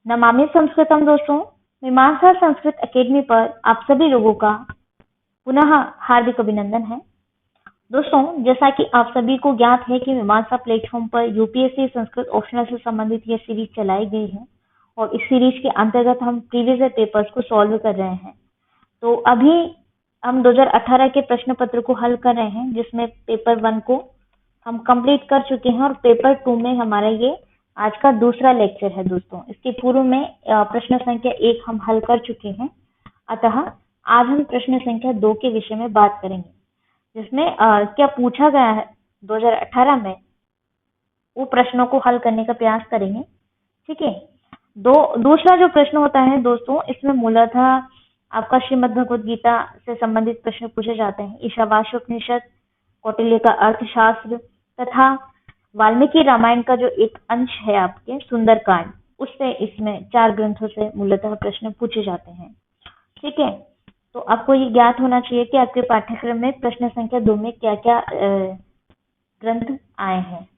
नमामि संस्कृतम दोस्तों, मीमांसा संस्कृत एकेडमी पर आप सभी लोगों का पुनः हार्दिक अभिनंदन है। दोस्तों, जैसा कि आप सभी को ज्ञात है कि मीमांसा प्लेटफॉर्म पर यूपीएससी संस्कृत ऑप्शनल से संबंधित यह सीरीज चलाई गई है और इस सीरीज के अंतर्गत हम प्रीवियस ईयर पेपर्स को सॉल्व कर रहे हैं। तो अभी हम 2018 के प्रश्न पत्र को हल कर रहे हैं, जिसमें पेपर 1 को हम कंप्लीट कर चुके हैं और पेपर 2 में हमारा ये आज का दूसरा लेक्चर है। दोस्तों, इसके पूर्व में प्रश्न संख्या 1 हम हल कर चुके हैं, अतः आज हम प्रश्न संख्या 2 के विषय में बात करेंगे, जिसमें क्या पूछा गया है 2018 में, वो प्रश्नों को हल करने का प्रयास करेंगे। ठीक है। दूसरा जो प्रश्न होता है दोस्तों, इसमें मूलतः आपका श्रीमद् भगवद गीता से संबंधित प्रश्न पूछे जाते हैं। ईशावास्योपनिषद, कौटिल्य का अर्थशास्त्र तथा वाल्मीकि रामायण का जो एक अंश है आपके सुंदरकांड, उससे इसमें 4 ग्रंथों से मूलतः प्रश्न पूछे जाते हैं। ठीक है। तो आपको ये ज्ञात होना चाहिए कि आपके पाठ्यक्रम में प्रश्न संख्या 2 में क्या क्या ग्रंथ आए हैं।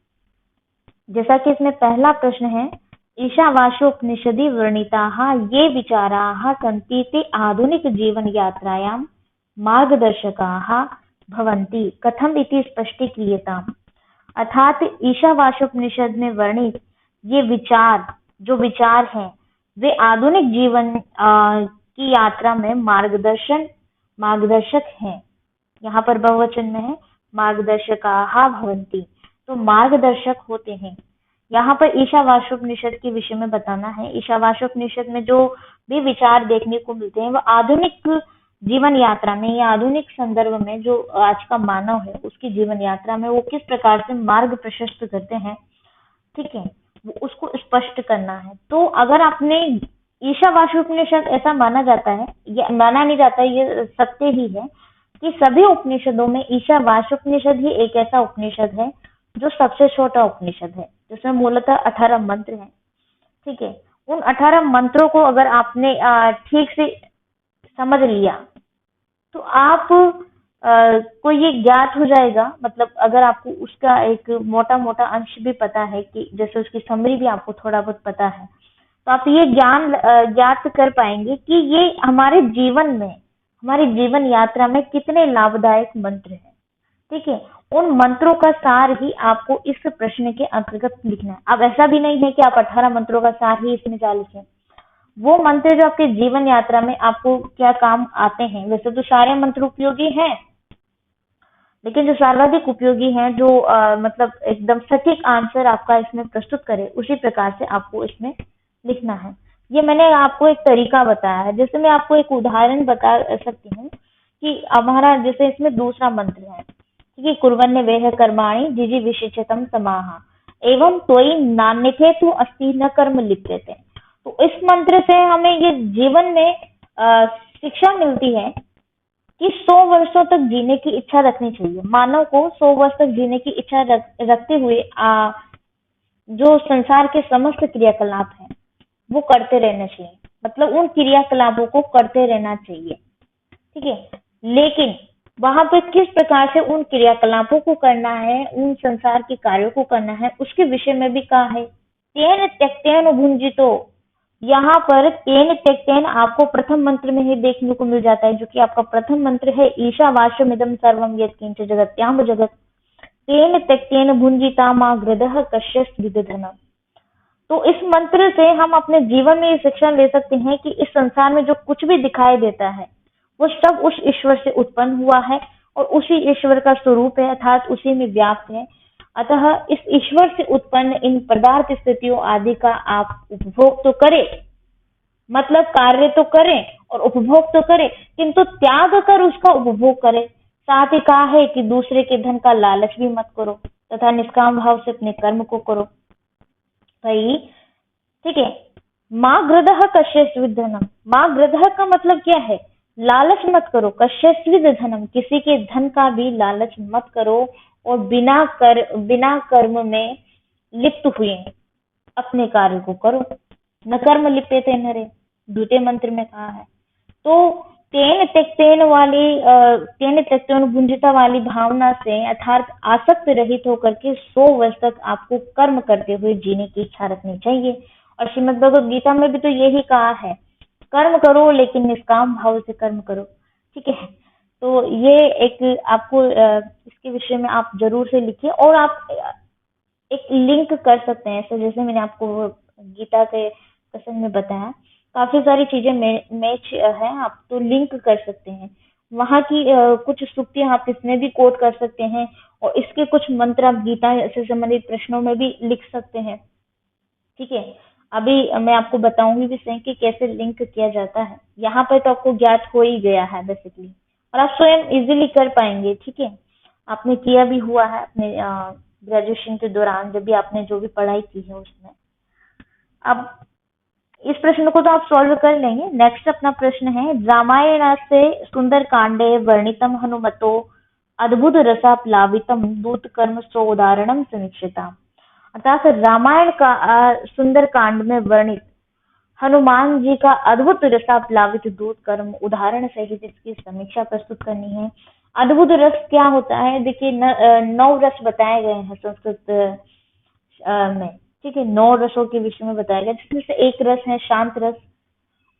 जैसा कि इसमें पहला प्रश्न है, ईशावास्योपनिषदि वर्णिताः ये विचाराः सन्ति ते आधुनिक जीवन यात्रायां मार्गदर्शकाः भवन्ति कथम इति स्पष्टीक्रियताम्। अर्थात ईशावास्योपनिषद में वर्णित ये जो विचार हैं, वे आधुनिक जीवन की यात्रा में मार्गदर्शक हैं। यहाँ पर बहुवचन में है मार्गदर्शकाः भवन्ति, तो मार्गदर्शक होते हैं। यहाँ पर ईशावास्योपनिषद के विषय में बताना है। ईशावास्योपनिषद में जो भी विचार देखने को मिलते हैं, वो आधुनिक जीवन यात्रा में या आधुनिक संदर्भ में जो आज का मानव है, उसकी जीवन यात्रा में वो किस प्रकार से मार्ग प्रशस्त करते हैं, ठीक है, वो उसको स्पष्ट करना है। तो अगर आपने ईशावास्योपनिषद ऐसा माना जाता है, या माना नहीं जाता, ये सत्य ही है कि सभी उपनिषदों में ईशावास्योपनिषद ही एक ऐसा उपनिषद है जो सबसे छोटा उपनिषद है, जिसमें मूलतः 18 मंत्र हैं। ठीक है। उन 18 मंत्रों को अगर आपने ठीक से समझ लिया तो आप को ये ज्ञात हो जाएगा, मतलब अगर आपको उसका एक मोटा मोटा अंश भी पता है, कि जैसे उसकी समरी भी आपको थोड़ा बहुत पता है, तो आप ये ज्ञान ज्ञात कर पाएंगे कि ये हमारे जीवन में, हमारी जीवन यात्रा में कितने लाभदायक मंत्र हैं। ठीक है। उन मंत्रों का सार ही आपको इस प्रश्न के अंतर्गत लिखना है। अब ऐसा भी नहीं है कि आप 18 मंत्रों का सार ही इसमें जा लिखें। वो मंत्र जो आपके जीवन यात्रा में आपको क्या काम आते हैं, वैसे तो सारे मंत्र उपयोगी हैं, लेकिन जो सर्वाधिक उपयोगी हैं, जो मतलब एकदम सटीक आंसर आपका इसमें प्रस्तुत करे, उसी प्रकार से आपको इसमें लिखना है। ये मैंने आपको एक तरीका बताया है। जैसे मैं आपको एक उदाहरण बता सकती हूँ कि हमारा जैसे इसमें दूसरा मंत्र है कि कुर्वन्य वेह कर्माणि जिजि विशिष्यतम समाह एवं त्वयि नान्यथे तु अस्ति न कर्म लिप्यते। तो इस मंत्र से हमें ये जीवन में शिक्षा मिलती है कि 100 वर्षों तक जीने की इच्छा रखनी चाहिए। मानव को 100 वर्ष तक जीने की इच्छा रखते हुए जो संसार के समस्त क्रियाकलाप हैं वो करते रहना चाहिए, मतलब उन क्रियाकलापों को करते रहना चाहिए। ठीक है। लेकिन वहां पे किस प्रकार से उन क्रियाकलापों को करना है, उन संसार के कार्यों को करना है, उसके विषय में भी कहा है। तेन त्यक्तेन भुंजितो, यहाँ पर तेन त्यक्तेन आपको प्रथम मंत्र में ही देखने को मिल जाता है, जो कि आपका प्रथम मंत्र है, ईशावास्यमिदं सर्वं यत्किंच जगत्याम जगत तेन त्यक्तेन भुंजिता मा गृधः कश्यस्विदधनम्। तो इस मंत्र से हम अपने जीवन में ये शिक्षा ले सकते हैं कि इस संसार में जो कुछ भी दिखाई देता है वो सब उस ईश्वर से उत्पन्न हुआ है और उसी ईश्वर का स्वरूप है, अर्थात उसी में व्याप्त है। अतः इस ईश्वर से उत्पन्न इन पदार्थ स्थितियों आदि का आप उपभोग तो करें, मतलब कार्य तो करें और उपभोग तो करें, किंतु त्याग कर उसका उपभोग करें। साथ ही कहा है कि दूसरे के धन का लालच भी मत करो तथा निष्काम भाव से अपने कर्म को करो। भाई ठीक है। माँ गृधः कश्यस्विद धनम, माँ गृधः का मतलब क्या है, लालच मत करो। कश्यस्विद धनम, किसी के धन का भी लालच मत करो और बिना कर्म में लिप्त हुए अपने कार्य को करो। न कर्म लिप्यते नरे, द्वितीय मंत्र में कहा है। तो तेन त्यक्तेन भुंजिता वाली भावना से, अर्थात आसक्त रहित होकर के 100 वर्ष तक आपको कर्म करते हुए जीने की इच्छा रखनी चाहिए और श्रीमद् भगवद गीता में भी तो यही कहा है, कर्म करो लेकिन निष्काम भाव से कर्म करो। ठीक है, तो ये एक आपको इसके विषय में आप जरूर से लिखिए, और आप एक लिंक कर सकते हैं, ऐसे जैसे मैंने आपको गीता के प्रसंग में बताया, काफी सारी चीजें मैच है, आप तो लिंक कर सकते हैं। वहां की कुछ सूक्तियां आप इसमें भी कोट कर सकते हैं, और इसके कुछ मंत्र आप गीता से संबंधित प्रश्नों में भी लिख सकते हैं। ठीक है, अभी मैं आपको बताऊंगी भी सही कि कैसे लिंक किया जाता है। यहाँ पर तो आपको ज्ञात हो ही गया है बेसिकली, और आप स्वयं इजीली कर पाएंगे। ठीक है, आपने किया भी हुआ है अपने ग्रेजुएशन के दौरान, जब भी आपने जो भी पढ़ाई की है उसमें। अब इस प्रश्न को तो आप सॉल्व कर लेंगे। नेक्स्ट अपना प्रश्न है, रामायण से सुंदर कांडे वर्णितम हनुमतो अद्भुत रसाप्लावितम दूत कर्म सो उदाहरणम समीक्षिता। अर्थात रामायण का सुंदर कांड में वर्णित हनुमान जी का अद्भुत रसाप्लावित दूत कर्म उदाहरण सहित इसकी समीक्षा प्रस्तुत करनी है। अद्भुत रस क्या होता है? देखिए, 9 रस बताए गए हैं संस्कृत में। ठीक है, 9 रसों के विषय में बताया गया, जिसमें से एक रस है शांत रस।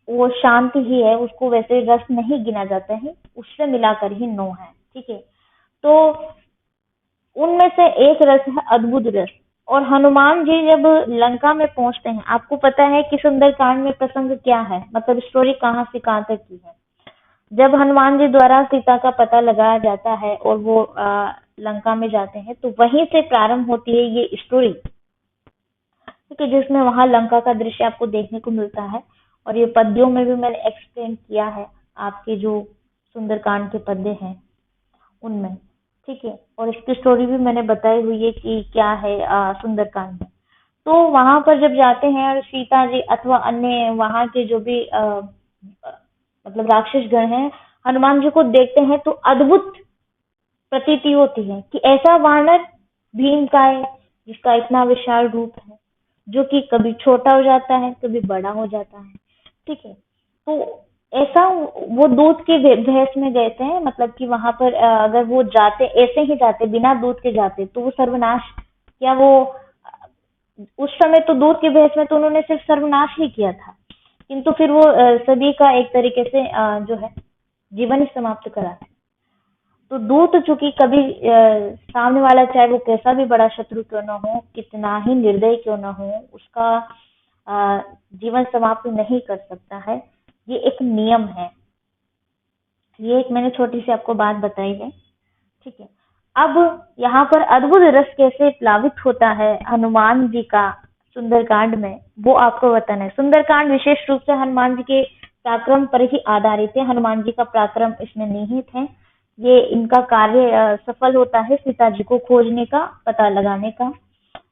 वो शांत ही है, उसको वैसे रस नहीं गिना जाता है, उससे मिलाकर ही 9 है। ठीक है, तो उनमें से एक रस है अद्भुत रस। और हनुमान जी जब लंका में पहुंचते हैं, आपको पता है कि सुंदरकांड में प्रसंग क्या है, मतलब स्टोरी कहाँ से कहाँ तक की है। जब हनुमान जी द्वारा सीता का पता लगाया जाता है और वो लंका में जाते हैं, तो वहीं से प्रारंभ होती है ये स्टोरी। ठीक है, जिसमें वहां लंका का दृश्य आपको देखने को मिलता है, और ये पद्यों में भी मैंने एक्सप्लेन किया है, आपके जो सुंदरकांड के पद्य हैं उनमें। ठीक है, और इसकी स्टोरी भी मैंने बताई हुई है कि क्या है सुंदरकांड में। तो वहां पर जब जाते हैं और सीता जी अथवा अन्य वहां के जो भी मतलब राक्षस गण हैं, हनुमान जी को देखते हैं तो अद्भुत प्रतीति होती है कि ऐसा वानर भीम का है, जिसका इतना विशाल रूप है, जो कि कभी छोटा हो जाता है कभी बड़ा हो जाता है। ठीक है, तो ऐसा वो दूध के भैंस में गए थे, मतलब कि वहां पर अगर वो जाते ऐसे ही जाते बिना दूध के जाते तो वो सर्वनाश, या वो उस समय तो दूध के भैंस में तो उन्होंने सिर्फ सर्वनाश ही किया था, किंतु फिर वो सभी का एक तरीके से जो है जीवन ही समाप्त करा था। तो दूत चूंकि कभी सामने वाला चाहे वो कैसा भी बड़ा शत्रु क्यों ना हो, कितना ही निर्दयी क्यों ना हो, उसका जीवन समाप्त नहीं कर सकता है। ये एक नियम है। ये एक मैंने छोटी सी आपको बात बताई है। ठीक है, अब यहाँ पर अद्भुत रस कैसे प्लावित होता है हनुमान जी का सुंदरकांड में, वो आपको बताना है। सुंदरकांड विशेष रूप से हनुमान जी के पराक्रम पर ही आधारित है। हनुमान जी का पराक्रम इसमें निहित है। ये इनका कार्य सफल होता है सीता जी को खोजने का, पता लगाने का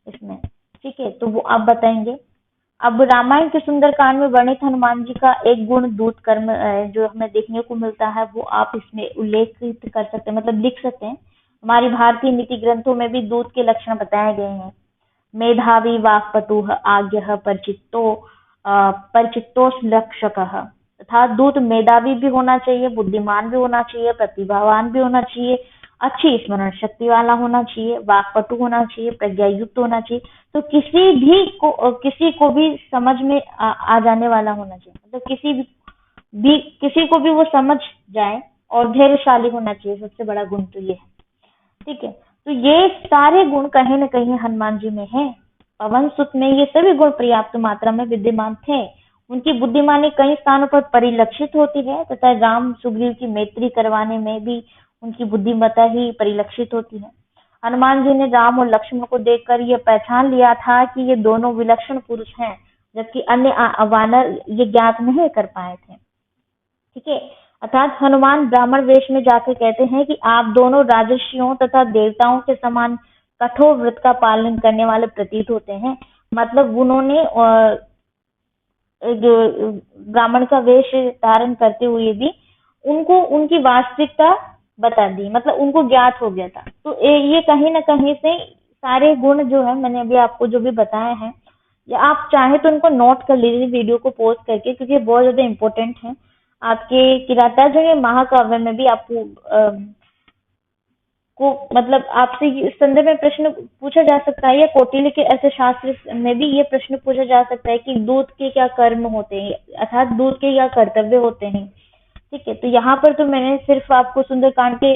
इसमें। ठीक है, तो वो आप बताएंगे। अब रामायण के सुंदरकांड में वर्णित हनुमान जी का एक गुण दूत कर्म जो हमें देखने को मिलता है, वो आप इसमें उल्लेखित कर सकते हैं, मतलब लिख सकते हैं। हमारी भारतीय नीति ग्रंथों में भी दूत के लक्षण बताए गए हैं। मेधावी वाक्पटुः आज्ञः परिचित्तोषलक्षकः। तथा दूत मेधावी भी होना चाहिए, बुद्धिमान भी होना चाहिए, प्रतिभावान भी होना चाहिए, अच्छी स्मरण शक्ति वाला होना चाहिए, वाक्पटु होना चाहिए, प्रज्ञा युक्त होना चाहिए। तो किसी को भी समझ में आ जाने वाला होना चाहिए, मतलब किसी को भी वो समझ जाए, और धैर्यशाली होना चाहिए। सबसे बड़ा गुण तो ये है। ठीक है, तो ये सारे गुण कहीं न कहीं हनुमान जी में है। पवन सुत में ये सभी गुण पर्याप्त मात्रा में विद्यमान थे। उनकी बुद्धिमानी कई स्थानों पर परिलक्षित होती है, तथा राम सुग्रीव की मैत्री करवाने में भी उनकी बुद्धिमत्ता ही परिलक्षित होती है। हनुमान जी ने राम और लक्ष्मण को देखकर यह पहचान लिया था कि ये दोनों विलक्षण पुरुष हैं, जबकि अन्य वानर ये ज्ञात नहीं कर पाए थे। ठीक है, अर्थात हनुमान ब्राह्मण वेश में जाकर कहते हैं कि आप दोनों राजर्षियों तथा देवताओं के समान कठोर व्रत का पालन करने वाले प्रतीत होते हैं। मतलब उन्होंने जो ब्राह्मण का वेश धारण करते हुए भी उनको उनकी वास्तविकता बता दी, मतलब उनको ज्ञात हो गया था। तो ये कहीं ना कहीं से सारे गुण जो है मैंने अभी आपको जो भी बताए हैं, या आप चाहे तो उनको नोट कर लीजिए वीडियो को पॉज करके, क्योंकि बहुत ज्यादा इम्पोर्टेंट है। आपके किरातार्जुनीय महाकाव्य में भी आपको को मतलब आपसे इस संदर्भ में प्रश्न पूछा जा सकता है, या कौटिल्य के अर्थशास्त्र में भी ये प्रश्न पूछा जा सकता है कि दूत के क्या कर्म होते हैं, अर्थात दूत के क्या कर्तव्य होते हैं। ठीक है, तो यहाँ पर तो मैंने सिर्फ आपको सुंदरकांड के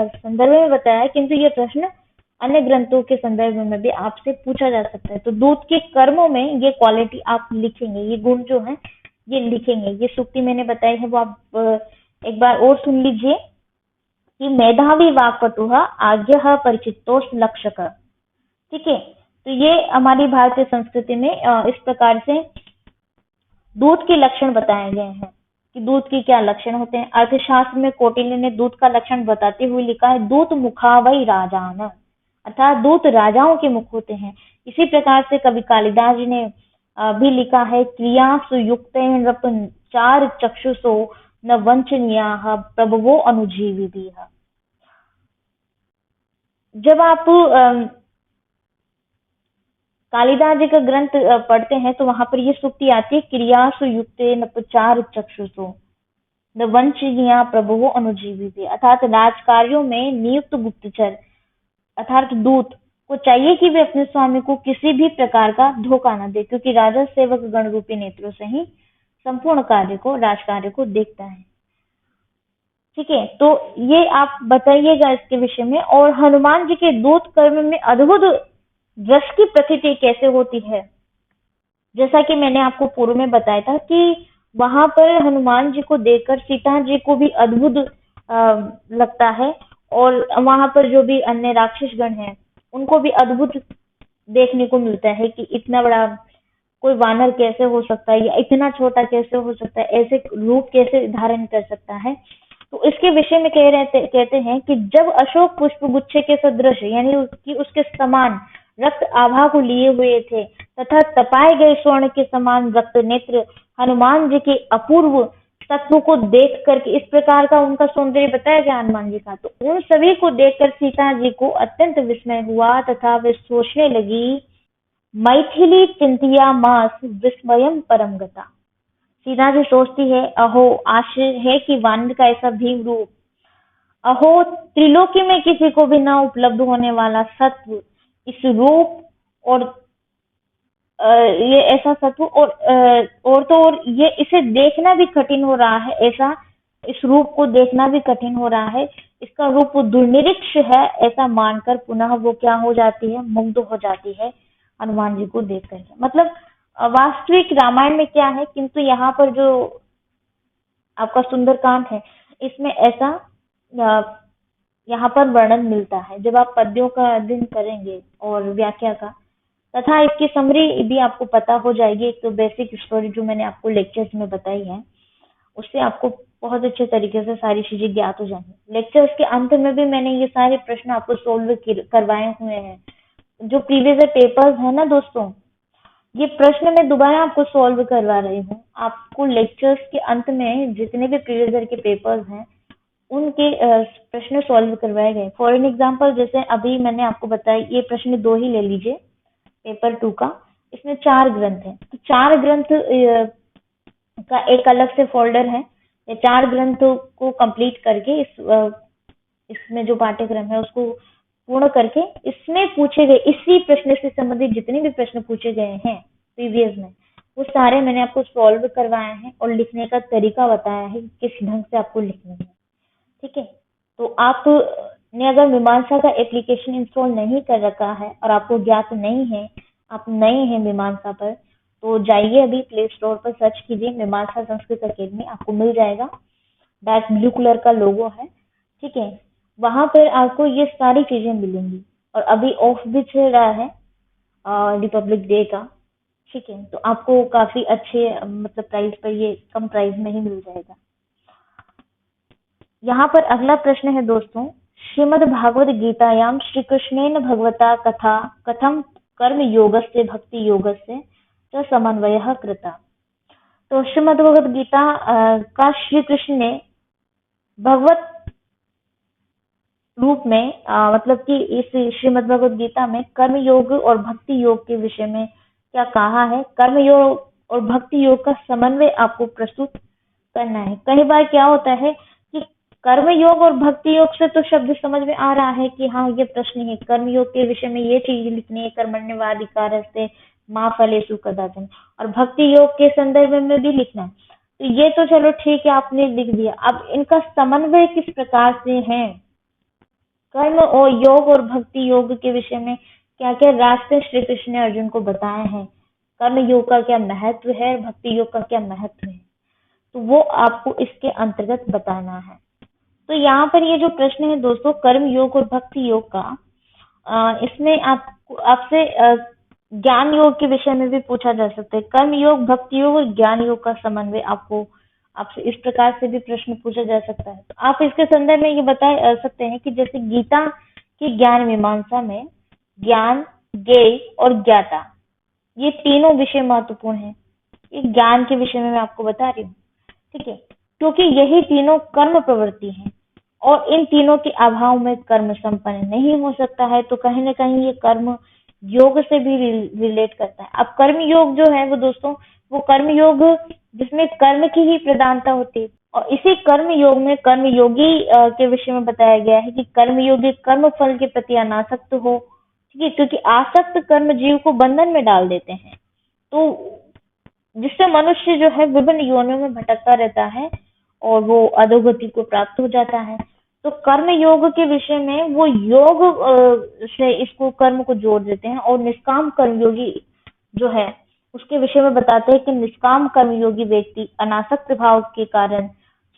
संदर्भ में बताया है, किंतु ये प्रश्न अन्य ग्रंथों के संदर्भ में भी आपसे पूछा जा सकता है। तो दूत के कर्मों में ये क्वालिटी आप लिखेंगे, ये गुण जो है ये लिखेंगे। ये सूक्ति मैंने बताई है वो आप एक बार और सुन लीजिए कि मेधावी वाक्पटुः आज्ञः परिचितोष लक्षक। ठीक है, तो ये हमारी भारतीय संस्कृति में इस प्रकार से दूत के लक्षण बताए गए हैं कि दूत के क्या लक्षण होते हैं। अर्थशास्त्र में कौटिल्य ने दूत का लक्षण बताते हुए लिखा है, दूत मुखा वै राजान, अर्थात दूत राजाओं के मुख होते हैं। इसी प्रकार से कवि कालिदास जी ने भी लिखा है, क्रिया सुयुक्त नृप चार चक्षुषो न वंचनीयाः प्रभवो अनुजीविभिः। जब आप कालिदास जी का ग्रंथ पढ़ते हैं तो वहां पर ये सूक्ति आती है, क्रिया सुयुक्त नपचार चक्षुषो न वंचनीया प्रभवो अनुजीविभिः, अर्थात राजकार्यों में नियुक्त गुप्तचर अर्थात दूत को चाहिए कि वे अपने स्वामी को किसी भी प्रकार का धोखा न दे, क्योंकि राजा सेवक गण रूपी नेत्रों से ही संपूर्ण कार्य को राजकार्य को देखता है। ठीक है, तो ये आप बताइएगा इसके विषय में। और हनुमान जी के दूत कर्म में अद्भुत रस की प्रतीति कैसे होती है, जैसा कि मैंने आपको पूर्व में बताया था कि वहां पर हनुमान जी को देखकर सीता जी को भी अद्भुत लगता है, और वहां पर जो भी अन्य राक्षस गण हैं उनको भी अद्भुत देखने को मिलता है कि इतना बड़ा कोई वानर कैसे हो सकता है, या इतना छोटा कैसे हो सकता है, ऐसे रूप कैसे धारण कर सकता है। तो इसके विषय में कहते हैं कि जब अशोक पुष्प गुच्छे के सदृश यानी कि उसके समान रक्त आभा को लिए हुए थे तथा तपाए गए स्वर्ण के समान रक्त नेत्र हनुमान जी के अपूर्व तत्व को देख करके इस प्रकार का उनका सौंदर्य बताया गया हनुमान जी का, तो उन सभी को देखकर सीता जी को अत्यंत विस्मय हुआ तथा वे सोचने लगी, मैथिली चिंतिया मास विस्मयम परम गता। सीता जी सोचती है, अहो आश्चर्य है कि वानर का ऐसा भीम रूप, अहो त्रिलोकी में किसी को भी न उपलब्ध होने वाला सत्व, इस रूप और ये ऐसा सत्व और तो और ये इसे देखना भी कठिन हो रहा है, ऐसा इस रूप को देखना भी कठिन हो रहा है, इसका रूप दुर्निरीक्ष है, ऐसा मानकर पुनः वो क्या हो जाती है, मुग्ध हो जाती है हनुमान जी को देख करके। मतलब वास्तविक रामायण में क्या है, किंतु यहाँ पर जो आपका सुंदरकांड है इसमें ऐसा यहाँ पर वर्णन मिलता है। जब आप पद्यों का अध्ययन करेंगे और व्याख्या का तथा इसकी समरी भी आपको पता हो जाएगी, एक तो बेसिक स्टोरी जो मैंने आपको लेक्चर्स में बताई है उससे आपको बहुत अच्छे तरीके से सारी चीजें ज्ञात हो जाएंगी। लेक्चर्स के अंत में भी मैंने ये सारे प्रश्न आपको सोल्व करवाए हुए हैं। जो प्रीवियस पेपर्स है ना दोस्तों, ये प्रश्न मैं दोबारा आपको सॉल्व करवा रही हूँ। आपको लेक्चर्स के अंत में जितने भी प्रीवियस ईयर के पेपर्स हैं उनके प्रश्न सॉल्व करवाए गए। फॉर एन एग्जाम्पल जैसे अभी मैंने आपको बताया, ये प्रश्न 2 ही ले लीजिए पेपर 2 का, इसमें 4 ग्रंथ हैं, तो 4 ग्रंथ का एक अलग से फोल्डर है। ये 4 ग्रंथ को कंप्लीट करके इसमें जो पाठ्यक्रम है उसको पूर्ण करके इसमें पूछे गए इसी प्रश्न से संबंधित जितने भी प्रश्न पूछे गए हैं प्रीवियस में वो सारे मैंने आपको सॉल्व करवाए हैं और लिखने का तरीका बताया है किस ढंग से आपको लिखना है। ठीक है, तो आपने अगर मीमांसा का एप्लीकेशन इंस्टॉल नहीं कर रखा है और आपको ज्ञात नहीं है, आप नए हैं मीमांसा पर, तो जाइए अभी प्ले स्टोर पर सर्च कीजिए मीमांसा संस्कृत अकेडमी, आपको मिल जाएगा। डार्क ब्लू कलर का लोगो है। ठीक है, वहां पर आपको ये सारी चीजें मिलेंगी। और अभी ऑफ भी चल रहा है रिपब्लिक डे का। ठीक है, तो आपको काफी अच्छे मतलब प्राइस पर ये कम प्राइस में ही मिल जाएगा। यहाँ पर अगला प्रश्न है दोस्तों, श्रीमद् भागवत गीतायाम श्री कृष्णेन भगवता कथा कथम कर्म योगस्य भक्ति योगस्य च समन्वयः कृता। तो श्रीमद् भगवत गीता का श्री कृष्ण ने भगवत रूप में मतलब कि इस श्रीमद् भगवत गीता में कर्म योग और भक्ति योग के विषय में क्या कहा है। कर्म योग और भक्ति योग का समन्वय आपको प्रस्तुत करना है। कई बार क्या होता है कि कर्म योग और भक्ति योग से तो शब्द समझ में आ रहा है कि हाँ ये प्रश्न है, कर्म योग के विषय में ये चीज लिखनी है, कर्मण्यवाधिकारस्ते माँ फलेषु कदाचन, और भक्ति योग के संदर्भ में भी लिखना है। तो ये तो चलो ठीक है, आपने लिख दिया। अब इनका समन्वय किस प्रकार से है, कर्म और योग और भक्ति योग के विषय में क्या क्या रास्ते श्री कृष्ण ने अर्जुन को बताए हैं, कर्म योग का क्या महत्व है, भक्ति योग का क्या महत्व है, तो वो आपको इसके अंतर्गत बताना है। तो यहाँ पर ये जो प्रश्न है दोस्तों, कर्म योग और भक्ति योग का, इसमें आपसे ज्ञान योग के विषय में भी पूछा जा सकता है। कर्म योग, भक्ति योग और ज्ञान योग का समन्वय आपको आपसे इस प्रकार से भी प्रश्न पूछा जा सकता है। तो आप इसके संदर्भ में ये बता सकते हैं कि जैसे गीता की ज्ञान मीमांसा में ज्ञान, ज्ञेय और ज्ञाता, ये तीनों विषय महत्वपूर्ण हैं। ये ज्ञान के विषय में मैं आपको बता रही हूँ, ठीक है, क्योंकि यही तीनों कर्म प्रवृत्ति हैं और इन तीनों के अभाव में कर्म संपन्न नहीं हो सकता है। तो कहीं ना कहीं ये कर्म योग से भी रिलेट करता है। अब कर्म योग जो है वो दोस्तों, वो कर्म योग जिसमें कर्म की ही प्रधानता होती है, और इसी कर्म योग में कर्म योगी के विषय में बताया गया है कि कर्म योगी कर्म फल के प्रति अनासक्त हो, ठीक है, क्योंकि आसक्त कर्म जीव को बंधन में डाल देते हैं, तो जिससे मनुष्य जो है विभिन्न योनियों में भटकता रहता है और वो अधोगति को प्राप्त हो जाता है। तो कर्म योग के विषय में वो योग से इसको कर्म को जोड़ देते हैं, और निष्काम कर्मयोगी जो है उसके विषय में बताते हैं कि निष्काम कर्मयोगी व्यक्ति अनासक्त भाव के कारण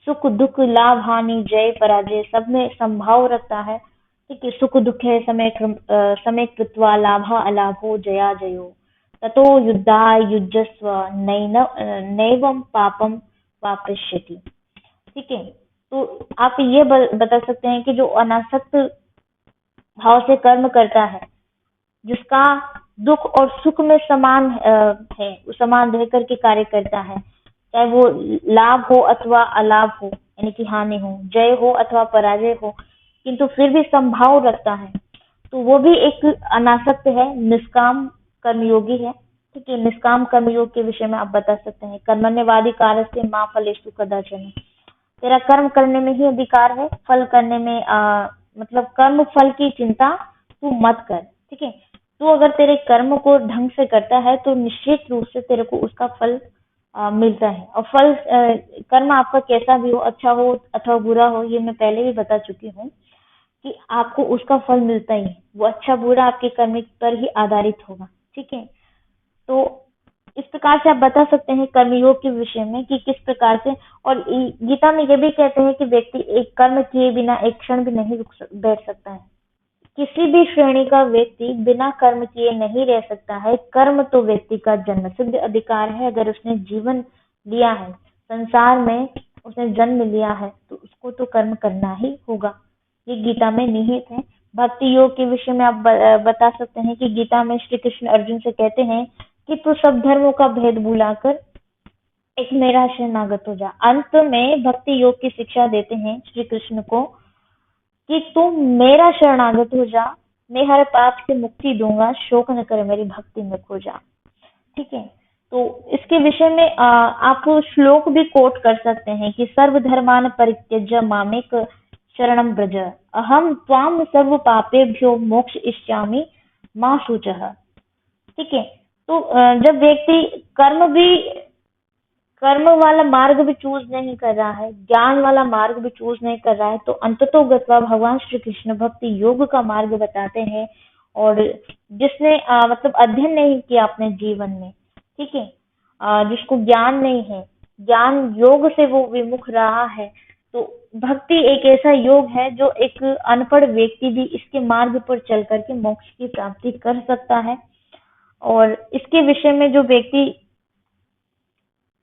सुख दुख लाभ हानि जय पराजय सब में संभाव रखता है। ठीक है, सुख दुख है समय कृत्वा लाभा अलाभो जया जयो ततो युद्धाय युज्यस्व नैवं पापम वापरिष्यति। ठीक है, तो आप ये बता सकते हैं कि जो अनासक्त भाव से कर्म करता है, जिसका दुख और सुख में समान है, समान रह करके कार्य करता है, चाहे वो लाभ हो अथवा अलाभ हो, यानी कि हानि हो, जय हो अथवा पराजय हो, किंतु फिर भी संभाव रखता है, तो वो भी एक अनासक्त है, निष्काम कर्मयोगी है। ठीक है, निष्काम कर्मयोग के विषय में आप बता सकते हैं, कर्मण्यवाधिकारस्ते माँ फलेषु कदाचन, तेरा कर्म करने में ही अधिकार है, फल करने में मतलब कर्म फल की चिंता तू मत कर। ठीक है, तू अगर तेरे कर्म को ढंग से करता है तो निश्चित रूप से तेरे को उसका फल मिलता है। और फल कर्म आपका कैसा भी हो, अच्छा हो अथवा बुरा हो, ये मैं पहले भी बता चुकी हूँ कि आपको उसका फल मिलता ही है, वो अच्छा बुरा आपके कर्म पर ही आधारित होगा। ठीक है, तो इस प्रकार से आप बता सकते हैं कर्मयोग के विषय में कि किस प्रकार से, और गीता में ये भी कहते हैं कि व्यक्ति एक कर्म किए बिना एक क्षण भी नहीं बैठ सकता है। किसी भी श्रेणी का व्यक्ति बिना कर्म किए नहीं रह सकता है। कर्म तो व्यक्ति का जन्म सिद्ध अधिकार है। अगर उसने जीवन लिया है, संसार में उसने जन्म लिया है, तो उसको तो कर्म करना ही होगा। ये गीता में निहित है। भक्ति योग के विषय में आप बता सकते हैं कि गीता में श्री कृष्ण अर्जुन से कहते हैं कि तू सब धर्मों का भेद भुलाकर एक मेरा शरणागत हो जा। अंत में भक्ति योग की शिक्षा देते हैं श्री कृष्ण को कि तुम मेरा शरणागत हो जा, मैं हर पाप से मुक्ति दूंगा, शोक न कर मेरी भक्ति में खो जा। ठीक है, तो इसके विषय में आप श्लोक भी कोट कर सकते हैं कि सर्वधर्मान परित्यज्य मामेक शरणं व्रज, अहम त्वाम सर्व पापेभ्यो मोक्ष इष्यामि मां शुचः। ठीक है, तो जब व्यक्ति कर्म वाला मार्ग भी चूज नहीं कर रहा है, ज्ञान वाला मार्ग भी चूज नहीं कर रहा है, तो अंततो गत्वा भगवान श्री कृष्ण भक्ति योग का मार्ग बताते हैं। और जिसने मतलब अध्ययन नहीं किया अपने जीवन में, ठीक है, जिसको ज्ञान नहीं है, ज्ञान योग से वो विमुख रहा है, तो भक्ति एक ऐसा योग है जो एक अनपढ़ व्यक्ति भी इसके मार्ग पर चल करके मोक्ष की प्राप्ति कर सकता है। और इसके विषय में जो व्यक्ति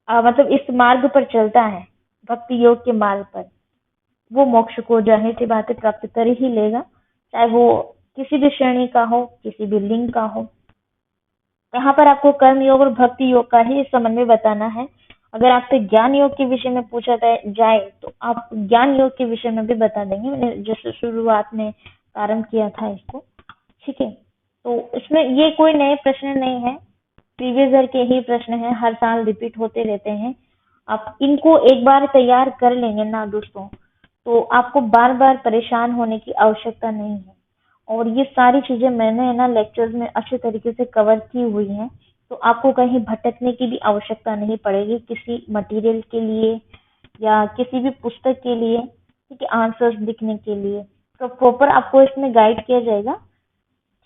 मतलब इस मार्ग पर चलता है, भक्ति योग के मार्ग पर, वो मोक्ष को जाहिर सी बातें प्राप्त कर ही लेगा, चाहे वो किसी भी श्रेणी का हो, किसी भी लिंग का हो। यहाँ पर आपको कर्म योग और भक्ति योग का ही समन्वय बताना है। अगर आपसे ज्ञान योग के विषय में पूछा जाए तो आप ज्ञान योग के विषय में भी बता देंगे। मैंने जैसे शुरुआत में प्रारंभ किया था इसको, ठीक है, तो इसमें ये कोई नए प्रश्न नहीं है, प्रीवियस ईयर के ही प्रश्न हैं, हर साल रिपीट होते रहते हैं। आप इनको एक बार तैयार कर लेंगे ना दोस्तों, तो आपको बार बार परेशान होने की आवश्यकता नहीं है। और ये सारी चीजें मैंने है ना लेक्चर्स में अच्छे तरीके से कवर की हुई हैं, तो आपको कहीं भटकने की भी आवश्यकता नहीं पड़ेगी किसी मटेरियल के लिए या किसी भी पुस्तक के लिए, ठीक है, आंसर्स लिखने के लिए। तो प्रॉपर आपको इसमें गाइड किया जाएगा,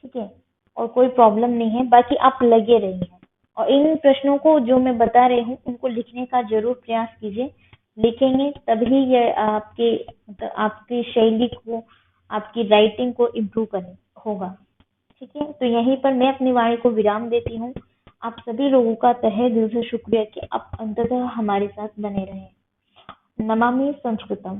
ठीक है, और कोई प्रॉब्लम नहीं है। बाकी आप लगे रहिए और इन प्रश्नों को जो मैं बता रही हूँ उनको लिखने का जरूर प्रयास कीजिए। लिखेंगे तभी ये आपके मतलब आपकी शैली को, आपकी राइटिंग को इम्प्रूव करने होगा। ठीक है, तो यहीं पर मैं अपनी वाणी को विराम देती हूँ। आप सभी लोगों का तहे दिल से शुक्रिया कि आप अंततः हमारे साथ बने रहे। नमामि संस्कृतम।